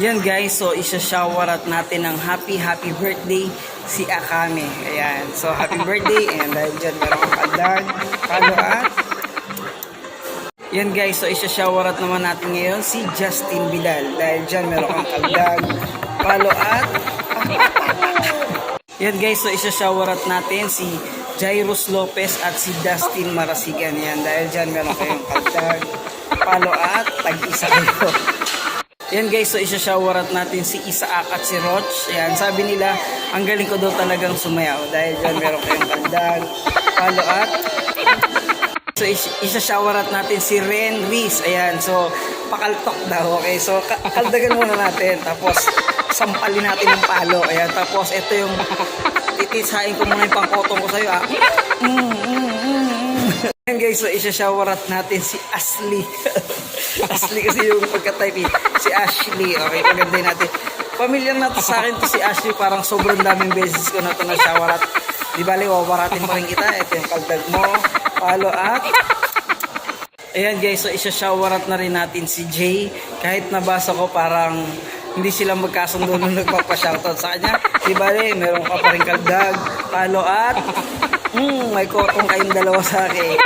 Yan guys, so isa-showerat natin ng happy birthday si Akame. Ayan, so happy birthday and dahil dyan meron kang kaldag, palo at yan guys, so isa-showerat naman natin ngayon si Justin Vidal. Dahil dyan meron kang kaldag, palo at yan guys, so isa-showerat natin si Jairus Lopez at si Dustin Marasigan. Yan, dahil dyan meron kayong kaldag, palo at tag-isa kayo. Yan guys, so isa-showerat natin si Isaac at si Roch. Yan, sabi nila, ang galing ko daw talagang sumayaw. Dahil dyan meron kayong kaldag, palo at so isa-showerat natin si Ren Reese. Ayan, so pakaltok daw. Okay, so kaldagan muna natin. Tapos sampalin natin yung palo. Ayan, tapos ito yung titisahin ko muna yung pangkotong ko sa'yo. Ayan guys, so isa-showerat natin si Ashley. Ashley kasi yung pagka-type si Ashley. Okay, pagandahin natin. Familiar na to sa akin to si Ashley. Parang sobrang daming beses ko na to na showerat. Di bali, wawaratin pa rin kita. Ito yung kaldag mo, palo at ayan guys, so isa-showerat na rin natin si Jay. Kahit nabasa ko parang hindi sila magkasundo nung nagpapashoutout sa kanya. Di bali, meron ka pa rin kaldag, palo at may kotong kayong dalawa sa akin.